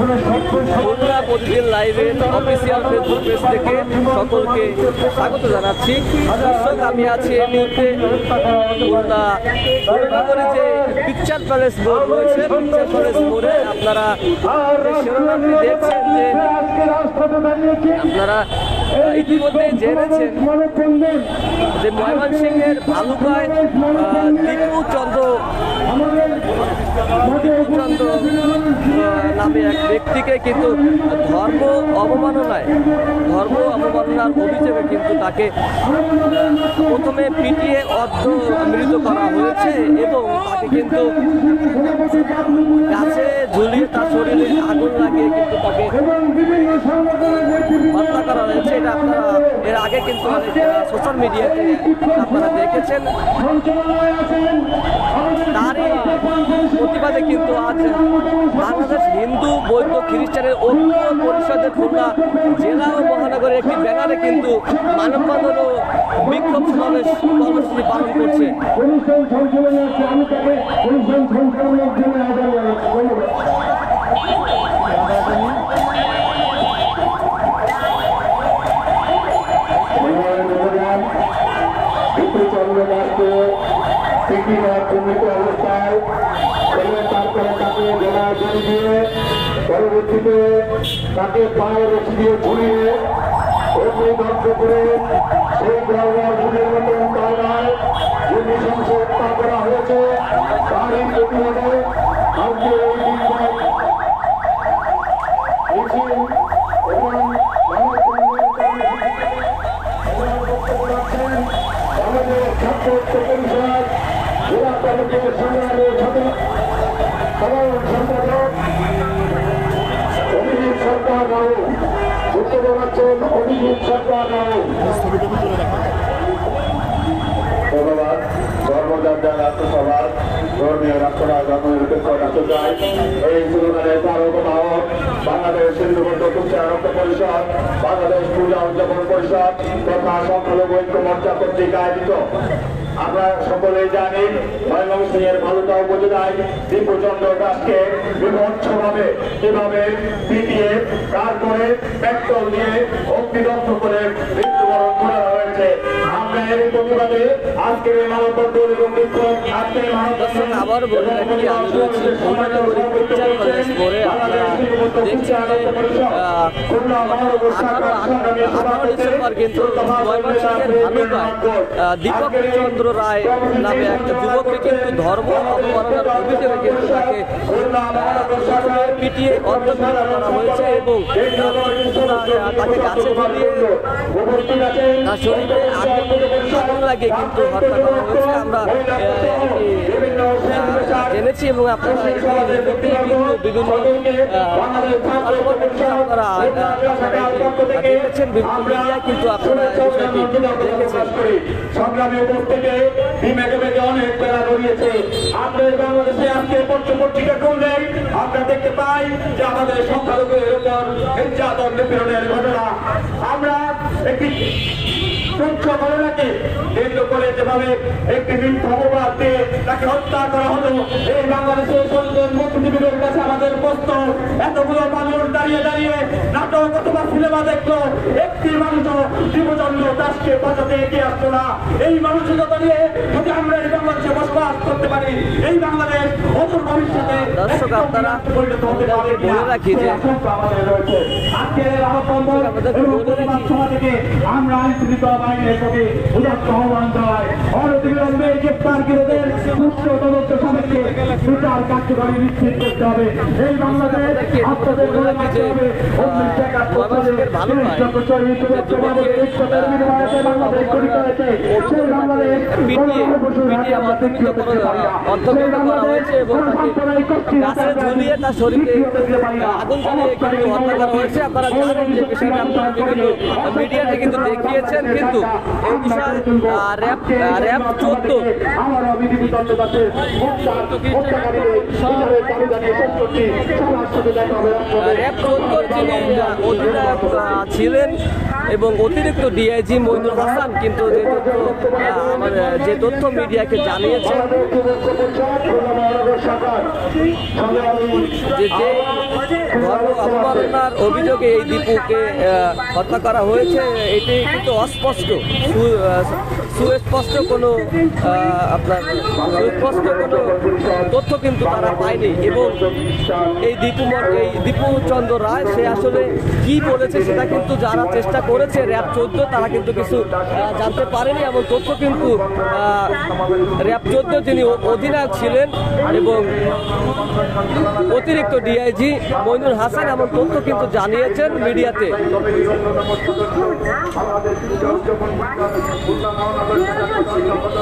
খুলনা প্রতিদিন লাইভের official Facebook page থেকে সকলকে স্বাগত জানাচ্ছি। দর্শক, আমি আছি এই মুহূর্তে খুলনা নগরে যে পিকচার প্যালেস মোড় রয়েছে। পিকচার প্যালেস মোড়ে আপনারা শিরোনামটি দেখছেন যে আপনারা ইতিমধ্যে জেনেছেন যে ময়মনসিংহের ভালুকায় দীপুচন্দ্র নামে এক ব্যক্তিকে কিন্তু ধর্ম অবমাননার অভিযোগে কিন্তু তাকে প্রথমে পিটিয়ে মৃত করা হয়েছে এবং তাকে কিন্তু গাছে ঝুলিয়ে তার শরীরে আগুন লাগিয়ে কিন্তু তাকে হত্যা করা হয়েছে। এটা আপনারা এর আগে কিন্তু সোশ্যাল মিডিয়াতে আপনারা দেখেছেন। তারই প্রতিবাদে কিন্তু আজ বাংলাদেশ হিন্দু বৌদ্ধ খ্রিস্টানের ঐক্য পরিষদের খুলনা জেলা ও মহানগরের একটি ব্যানারে কিন্তু মানববন্ধন ও বিক্ষোভ সমাবেশ কর্মসূচি পালন করছে। অবস্থায় তারপরে তাকে গলায় দড়ি দিয়ে পরবর্তীতে তাকে পায়ে রশি দিয়ে ঝুলিয়ে ধ্বংস করে সেই গ্রামের মতন কায়দায় যে নৃশংস হত্যা করা হয়েছে তারই প্রতিবাদে আজকে এই দিনটায় মিছিল এবং আমাদের ছাত্র পরিষদ জেলা কমিটির সংগ্রামের সাধারণ সম্পাদক অভিজিৎ সরকার রাও বক্তব্য রাখছেন। অভিজিৎ সরকার রাও। ধন্যবাদ। ধর্মযাত্রা রাষ্ট্রসভার ধর্মীয় রাষ্ট্ররাজ রাষ্ট্র চাই এই স্লোগানের তারক বাহক বাংলাদেশ হিন্দু বৌদ্ধ খ্রিস্টান ঐক্য পরিষদ, বাংলাদেশ পূজা উদযাপন পরিষদ তথা সংখ্যালঘু ঐক্য মোর্চা কর্তৃক আয়োজিত। আমরা সকলেই জানি ময়মনসিংহের ভালুকা উপজেলায় দীপুচন্দ্র দাসকে বিভৎসভাবে কিভাবে পিটিয়ে তারপরে পেট্রোল দিয়ে অগ্নিদগ্ধ করে মৃত্যুবরণ করা হয়েছে। আমরা এর প্রতিবাদে আজকের এই মানববন্ধন এবং বিক্ষোভ আজকের আবার বলে রাখি, আমি রয়েছি খুলনানগরী পিকচার প্যালেস মোড়ে। আপনারা দেখছেন যে 18 ডিসেম্বর কিন্তু ময়মনসিংহের ভালুকায় দীপক চন্দ্র রায় নামে একটা যুবককে কিন্তু ধর্ম অবমাননার অভিযোগে কিন্তু তাকে পিটিয়ে অন্তর্ধারা করা হয়েছে এবং তাকে গাছে ঝুলিয়ে তার শরীরে আগুন লাগিয়ে কিন্তু হত্যা করা হয়েছে। আমরা জেনেছি এবং আপনারা বিভিন্ন দেখেছেন, বিভিন্ন মিডিয়ায় কিন্তু আপনারা দেখেছেন। সংগ্রামী থেকে অনেক বেড়া গড়িয়েছে। আমরা বাংলাদেশে আজকে পত্রিকা খুললে আমরা দেখতে পাই যে আমাদের সংখ্যালঘুদের উপর নির্যাতন নিপীড়নের ঘটনা। আমরা একটি ঘটনাকে কেন্দ্র করে যেভাবে একটি মিথ্যা অপবাদ দিয়ে তাকে হত্যা করা হলো, এই বাংলাদেশের বুদ্ধিজীবীদের কাছে আমাদের প্রশ্ন, এতগুলো মানুষ দাঁড়িয়ে দাঁড়িয়ে নাটক অথবা সিনেমা দেখলো, একটি মানুষ দীপুচন্দ্র দাসকে বাঁচাতে এগিয়ে আসতো না। এই মানসিকতা নিয়ে যদি আমরা এই বাংলাদেশে বসবাস করতে পারি, এই বাংলাদেশ অদূর ভবিষ্যতে দর্শক আপনারা বলে রাখি যে আমরা আইন শৃঙ্খলা বাহিনীর প্রতি উদাত্ত আহ্বান জানাই। অনতিবিলম্বে গ্রেপ্তারকৃতদের সুষ্ঠু তদন্ত সাপেক্ষে বিচার কার্যকরী নিশ্চিত করতে হবে। এই বাংলাদেশ আপনাদের ঝুলিয়ে তার শরীরে আগুন জ্বালিয়ে কিন্তু হত্যা করা হয়েছে। আপনারা জানেন যে বিষয়টা আপনারা বিভিন্ন মিডিয়াতে কিন্তু দেখিয়েছেন, কিন্তু এই বিষয়ে র্যাব 14 যিনি অধিনায়ক ছিলেন এবং অতিরিক্ত ডিআইজি মইনুল হাসান কিন্তু যে তথ্য মিডিয়াকে জানিয়েছেন যে ধর্ম অবমাননার অভিযোগে এই দীপুকে হত্যা করা হয়েছে, এটি কিন্তু অস্পষ্ট, সুস্পষ্ট কোনো আপনার সুস্পষ্ট কোনো তথ্য কিন্তু তারা পায়নি। এবং এই দীপুচন্দ্র রায় সে আসলে কি বলেছে সেটা কিন্তু যারা চেষ্টা করেছে র্যাব 14 তারা কিন্তু কিছু জানতে পারেনি। এমন তথ্য কিন্তু র্যাব 14 যিনি অধিনায়ক ছিলেন এবং অতিরিক্ত ডিআইজি মইনুল হাসান এমন তথ্য কিন্তু জানিয়েছেন মিডিয়াতে।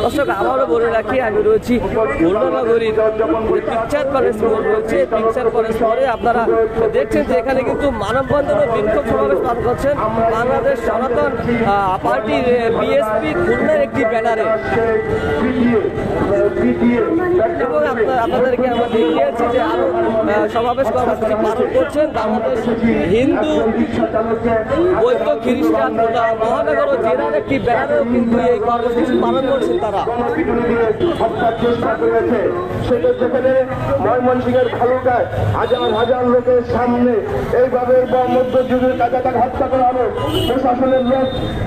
দর্শক আবারও বলে রাখি, আমি রয়েছি খুলনানগরীর পিকচার প্যালেস মোড় রয়েছে। পিকচার প্যালেস মোড়ে আপনারা দেখছেন যে এখানে কিন্তু মানববন্ধন ও বিক্ষোভ সমাবেশ পালন করছেন বাংলাদেশ সনাতন পার্টির বিএসপি খুলনার একটি ব্যানারে। এবং আপনাদেরকে আমরা দেখিয়েছি যে আরো সমাবেশ কর্মসূচি পালন করছেন বাংলাদেশ হিন্দু বৌদ্ধ খ্রিস্টান মহানগর ও জেলার একটি ব্যানারেও কিন্তু এই কর্মসূচি পালন করছেন তারা। ময়মনসিংহের ভালুকায় হাজার হাজার লোকের সামনে এইভাবে মধ্যযুগের কাজে তাকে হত্যা করা হলো।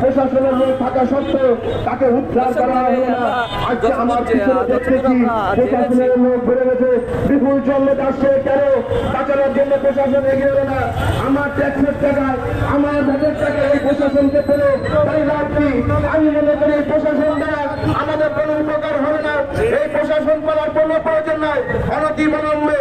প্রশাসনের লোক থাকা সত্ত্বেও তাকে উদ্ধার করা হলো না। আজকে আমার পিছনে দেখতেছি প্রশাসনের লোক বেড়ে গেছে। বিপুল চন্দ্র দাসকে কেন বাঁচানোর জন্য প্রশাসন এগিয়ে এলো না? আমার ট্যাক্সের টাকায় আমার ভোটের টাকায় এই প্রশাসনকে পেল, তাই লাভ কি? আমি মনে করি প্রশাসন দ্বারা আমাদের কোনো উপকার হবে না। এই প্রশাসন করার কোনো প্রয়োজন নাই। অনতিবিলম্বে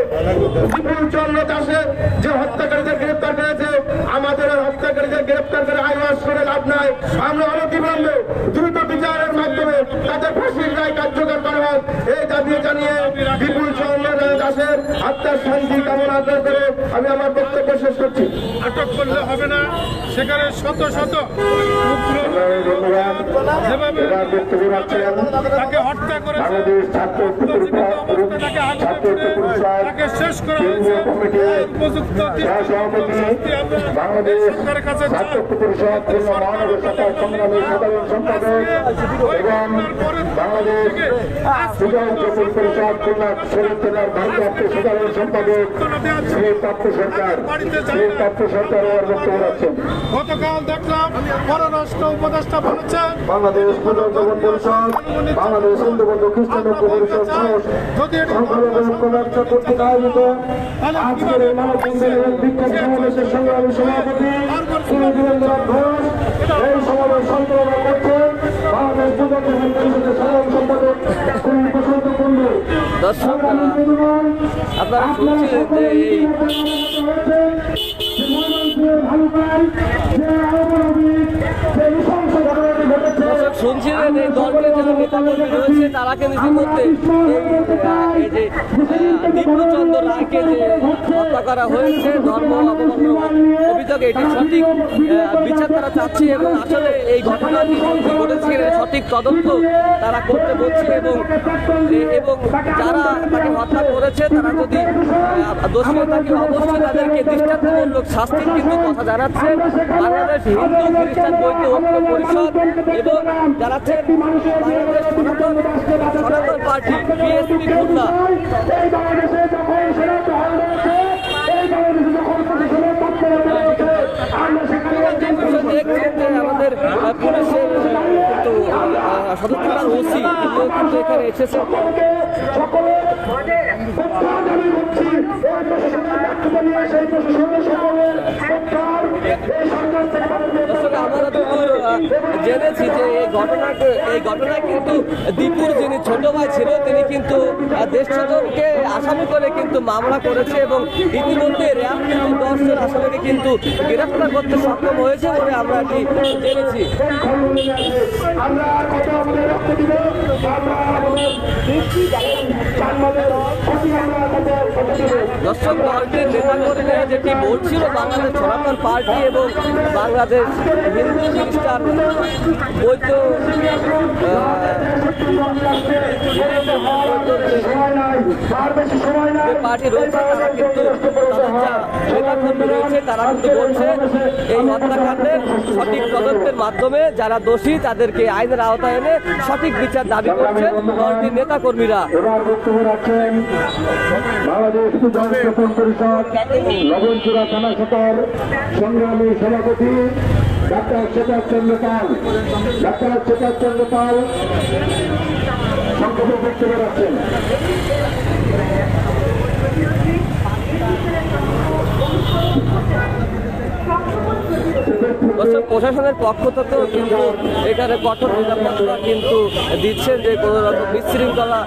বিপুল চন্দ্র দাসের যে হত্যাকারীদের গ্রেপ্তার করেছে, আমাদের হত্যাকারীদের গ্রেপ্তার করে আইওয়াস করে লাভ নাই। আমরা অনতিবিলম্বে দ্রুত বিচারের মাধ্যমে তাদের ফাঁসির রায় কার্যকর করা হোক, এই দাবি জানিয়ে বিপুল চন্দ্র দাসের আত্মার শান্তি কামনা করে আমি আমার বক্তব্য শেষ করছি। আটক করলে হবে না, সেখানে শত শত যেভাবে তাকে হত্যা করেছে, তাকে আটক করে তাকে শেষ করা হয়েছে, উপযুক্ত সরকারের কাছে গতকাল দেখলাম পররাষ্ট্র উপদেষ্টা বলেছেন বাংলাদেশ প্রজাতন্ত্র পরিষদ, বাংলাদেশ হিন্দু বৌদ্ধ খ্রিস্টান ঐক্য পরিষদ কর্তৃক আয়োজিত আজকের এই মানববন্ধন এবং বিক্ষোভ সমাবেশের সংগ্রামী সভাপতি বীরেন্দ্রনাথ ঘোষ এই সমাবেশ সঞ্চালনা করছেন বাংলাদেশ প্রজাতন্ত্র পরিষদের সাধারণ সম্পাদক প্রশান্ত কুণ্ডু। দর্শক আপনারা শুনছিলেন যে এই শুনছিলেন এই দলটির যারা নেতাকর্মী রয়েছে তারাকে নিজে করতে এই যে দীপুচন্দ্র রায়কে যে হত্যা করা হয়েছে ধর্ম অবমাননার অভিযোগে এটি সঠিক বিচার তারা চাচ্ছে এবং আসলে এই ঘটনাটি ঘটেছে সঠিক তদন্ত তারা করতে বলছে এবং যারা তাকে হত্যা করেছে তারা যদি দোষী থাকে অবশ্যই তাদেরকে দৃষ্টান্তমূলক শাস্তির কিন্তু কথা জানাচ্ছে বাংলাদেশ হিন্দু খ্রিস্টান বৌদ্ধ ঐক্য পরিষদ এবং জানাচ্ছেন বাংলাদেশ সনাতন পার্টি বিএসপি খুলনা। দেখছেন যে আমাদের পুলিশের কিন্তু সদস্যরা ওসি কিন্তু এখানে এসেছে। আমরা জেনেছি যে এই ঘটনায় কিন্তু দীপুর যিনি ছোট ভাই ছিল তিনি কিন্তু দেশকে আসামি করে কিন্তু মামলা করেছে এবং ইতিমধ্যে র্যাব কিন্তু 10 জন আসামিকে কিন্তু গ্রেফতার করতে সক্ষম হয়েছে বলে আমরা এটি জেনেছি। দর্শক দলটির নেতাকর্মীরা যেটি বলছিল বাংলাদেশ সনাতন পার্টি এবং বাংলাদেশ হিন্দু খ্রিস্টান বৌদ্ধ পার্টি রয়েছে তারা কিন্তু নেতাকর্মী কর্মী রয়েছে তারা কিন্তু বলছে এই হত্যাকাণ্ডের সঠিক তদন্তের মাধ্যমে যারা দোষী তাদেরকে আইনের আওতায় এনে সঠিক বিচার দাবি করছেন দলটির নেতাকর্মীরা। এবার বক্তব্য রাখছেন বাংলাদেশ সুজন পরিষদ লবণচূড়া থানা সদর সংগ্রামী সভাপতি ডাক্তার শেখর চন্দ্র পাল। ডাক্তার শেখর চন্দ্র পাল সংক্ষেপে বক্তব্য রাখছেন। দর্শক, প্রশাসনের পক্ষ থেকেও কিন্তু এখানে কঠোর নিরাপত্তা কিন্তু দিচ্ছেন যে কোনো রকম বিশৃঙ্খলা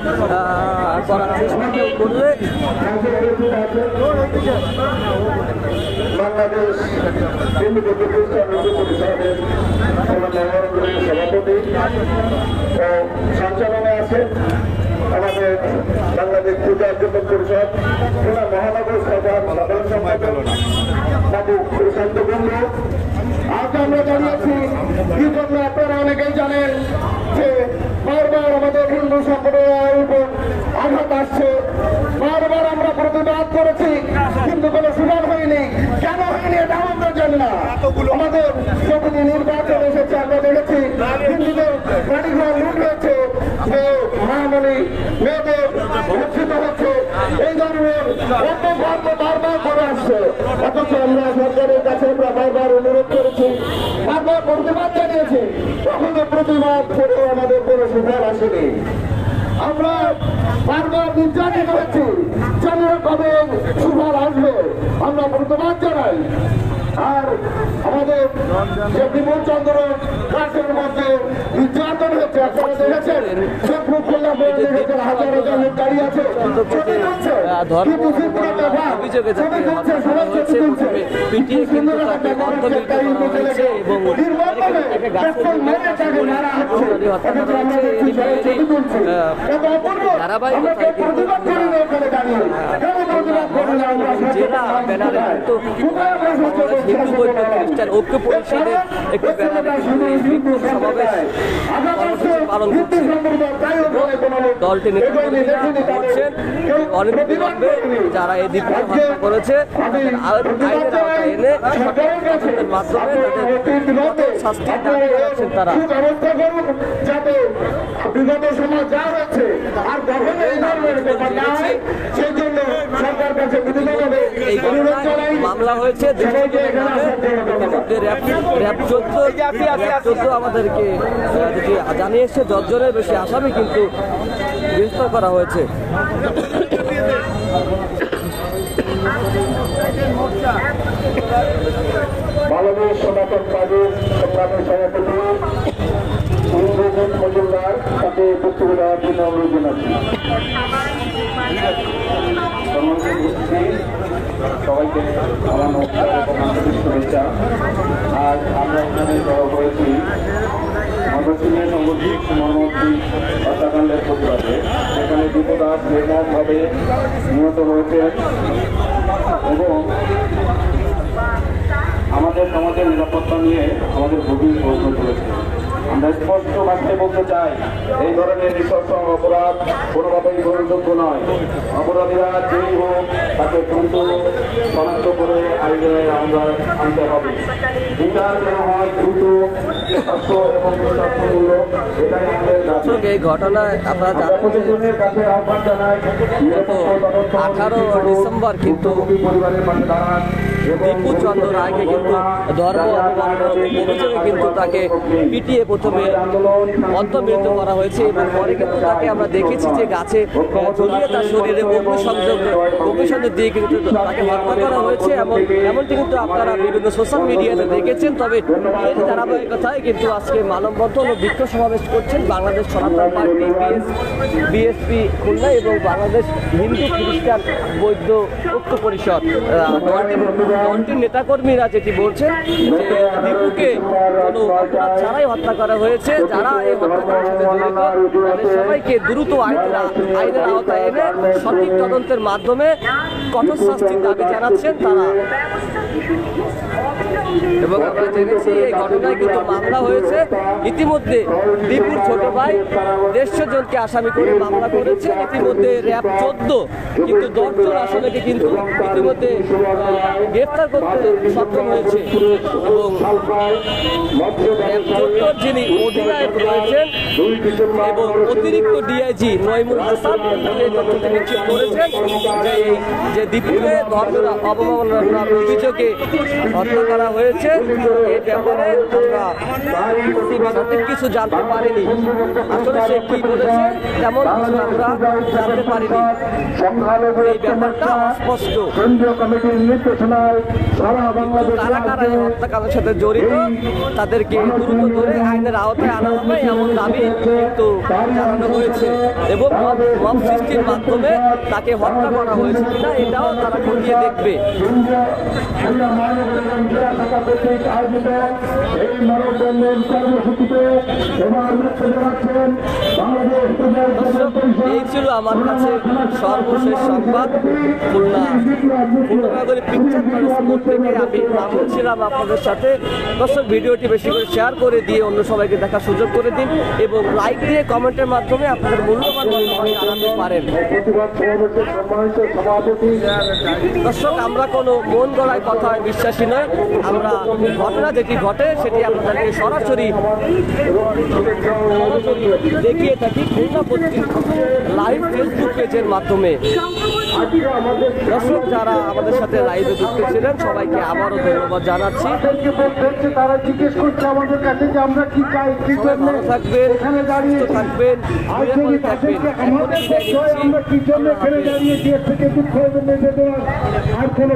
করার চেষ্টা কেউ করলে বাংলাদেশ হিন্দু প্রতিষ্ঠান পরিষদের সভাপতি ও সঞ্চালনে আছেন আমাদের বাংলাদেশ পূজা যুবক পরিষদ খুলনা মহানগর সাধারণ সম্পাদক বাবু প্রশান্ত কুন্ড। আজ আমরা জানিয়েছি কি জন্য আপনারা অনেকেই জানেন যে বারবার আমাদের হিন্দু সম্প্রদায়ের উপর আঘাত আসছে। বারবার আমরা প্রতিবাদ করেছি কিন্তু কোনো সুযোগ হয়নি। কেন হয়নি এটা আমরা জানি না। আমাদের যতদিন নির্বাচন এসেছে আমরা দেখেছি হিন্দুদের বাড়িঘর লুট হয়েছে, মহামণি মেয়েদের ধর্ষিত হচ্ছে, এই ধরনের অপকর্ম বারবার করে আসছে। অথচ আমরা সরকারের কাছে আমরা বারবার অনুরোধ করেছি, বারবার প্রতিবাদ জানিয়েছি, কখনো প্রতিবাদ করেও আমাদের কোনো সুফল আসেনি। আমরা বারবার নির্যাতিত হচ্ছি, জানি না কবে সুফল আসবে। আমরা প্রতিবাদ জানাই। আর আমাদের যে বিমল চন্দ্র কাছের মধ্যে নির্যাতন হচ্ছে আপনারা দেখেছেন, ফেসবুক খুলনা দেখেছেন, হাজার হাজার লোক দাঁড়িয়ে আছে, ছবি তুলছে, কিন্তু সিদ্ধান্তে ভাগ, ছবি তুলছে, সবাই ছবি তুলছে, সুন্দর হাতে মানুষের তাই মিছিলে নির্বাচনে পেট্রোল মেরে তাকে মারা হচ্ছে, অথচ আমরা দেখছি সবাই ছবি তুলছে। এটা অপূর্ব। আমরা কেউ প্রতিবাদ করি না ওখানে দাঁড়িয়ে, কেন প্রতিবাদ করি না? আমরা হিন্দু বৌদ্ধ খ্রিস্টান ঐক্য পরিষদের একটি বিক্ষোভ সমাবেশ পালন করছে। দলটি নেতৃত্ব করছেন অনতিবিলম্বে যারা এই দ্বীপকে হত্যা করেছে আইনের আওতায় এনে সঠিক মাধ্যমে তাদের শাস্তির দাবি করেছেন তারা। যাতে বিগত সময় যা হচ্ছে আর কখনো এই ধরনের ব্যাপার না হয়, সেই জন্য সরকার কাছে বিধিভাবে অনুরোধ জানাই। মামলা হয়েছে র্যাব 14 আমাদেরকে জানিয়েছে 10 জনের বেশি আসামি কিন্তু গ্রেফতার করা হয়েছে। বাংলাদেশ সনাতন পার্টির সংগ্রামের সভাপতি ইন্দ্রজিৎ মজুমদার তাকে বক্তব্য দেওয়ার জন্য অনুরোধ জানাচ্ছি। সবাইকে আমার নমস্কার এবং আন্তরিক শুভেচ্ছা। আজ আমরা এখানে জড়ো হয়েছি ময়মনসিংহের সংগঠিত মর্মন্ত্রী হত্যাকাণ্ডের প্রতিবাদে। সেখানে দীপদাস নির্মমভাবে নিহত হয়েছেন এবং আমাদের সমাজের নিরাপত্তা নিয়ে আমাদের গভীর প্রশ্ন তুলেছে। আমরা স্পষ্ট ভাষায় বলতে চাই, এই ধরনের নৃশংস অপরাধ কোনোভাবেই গ্রহণযোগ্য নয়। অপরাধীরা যেই হোক তাকে দ্রুত শনাক্ত করে আইনের আওতায় আনতে হবে। বিচার যেন হয় দ্রুত, স্বাস্থ্য এবং বিশ্বাসমূলক, এটাই আমাদের দাবি। এই ঘটনায় আপনারা জানেন প্রশাসনের কাছে আহ্বান জানাই, 18 ডিসেম্বর কিন্তু পরিবারের পাশে দাঁড়ান। দীপু চন্দ্র রায়কে কিন্তু ধর্ম অবমাননার অভিযোগে কিন্তু তাকে পিটিয়ে প্রথমে অন্তর্মৃত করা হয়েছে এবং পরে কিন্তু তাকে আমরা দেখেছি যে গাছে ঝুলিয়ে তার শরীরে অগ্নিসংযোগ দিয়ে কিন্তু তাকে হত্যা করা হয়েছে। এমনটি কিন্তু আপনারা বিভিন্ন সোশ্যাল মিডিয়াতে দেখেছেন। তবে এর ধারাবাহিকতায় কিন্তু আজকে মানববন্ধন ও বিক্ষোভ সমাবেশ করছেন বাংলাদেশ সনাতন পার্টি, বিএসপি খুলনা এবং বাংলাদেশ হিন্দু খ্রিস্টান বৌদ্ধ ঐক্য পরিষদ। দলটির নেতাকর্মীরা যেটি বলছেন যে দীপুকে কোনো অপরাধ ছাড়াই হত্যা করা করা হয়েছে। যারা এই হত্যাকাণ্ডের সাথে জড়িত তাদের সবাইকে দ্রুত আইনের আওতায় এনে সঠিক তদন্তের মাধ্যমে কঠোর শাস্তির দাবি জানাচ্ছেন তারা। এবং আমরা জেনেছি এই ঘটনায় কিন্তু মামলা হয়েছে ইতিমধ্যে। দীপুর ছোট ভাই 150 জনকে আসামি করে মামলা করেছে ইতিমধ্যে র্যাব 14, কিন্তু 10 জন আসামিকে কিন্তু ইতিমধ্যে গ্রেফতার করতে সক্ষম হয়েছে। এবং র্যাব 14 যিনি অধিনায়ক রয়েছেন এবং অতিরিক্ত ডিআইজি নইমুল হাসান এই তথ্যটি নিশ্চিত করেছেন যে দীপুকে ধর্মের অবমাননার অভিযোগে হত্যা করা হয়েছে। এই ব্যাপারে আমরা সঠিক কিছু জানতে পারিনি, আসলে সে কি বলেছে তেমন কিছু আমরা জানতে পারিনি। এই ব্যাপারটা অস্পষ্ট। কারা কারা এই হত্যাকাণ্ডের সাথে জড়িত তাদেরকে দ্রুত ধরে আইনের আওতায় আনা হবে এমন দাবি কিন্তু জানানো হয়েছে। এবং মব সৃষ্টির মাধ্যমে তাকে হত্যা করা হয়েছে কিনা এটাও তারা খতিয়ে দেখবে। এই ছিল আমার কাছে সর্বশেষ সংবাদ। খুলনা নগরী পিকচার প্যালেস মোড় থেকে আমি মামুন ছিলাম আপনাদের সাথে। দর্শক, ভিডিওটি বেশি করে শেয়ার করে দিয়ে অন্য সবাইকে দেখার সুযোগ করে দিন এবং লাইক দিয়ে কমেন্টের মাধ্যমে আপনাদের মূল্যবান মতামত জানাতে পারেন। দর্শক, আমরা কোনো মন গড়ায় কথায় বিশ্বাসী নয়। আমরা ঘটনা যেটি ঘটে সেটি আপনাদেরকে সরাসরি দেখিয়ে থাকি খুলনা পত্রিকা লাইভ ফেসবুক পেজের মাধ্যমে। দর্শক, যারা আমাদের সাথে লাইভে যুক্ত ছিলেন সবাইকে আবারও ধন্যবাদ জানাচ্ছি। তারা জিজ্ঞেস করছে আমাদের কাছে যে আমরা কি চাই, সবাই ভালো থাকবেন, সুস্থ থাকবেন, নিরাপদে থাকবেন। আমরা কি জন্য এখানে দাঁড়িয়ে দিয়ে থেকে দুঃখ আর কোনো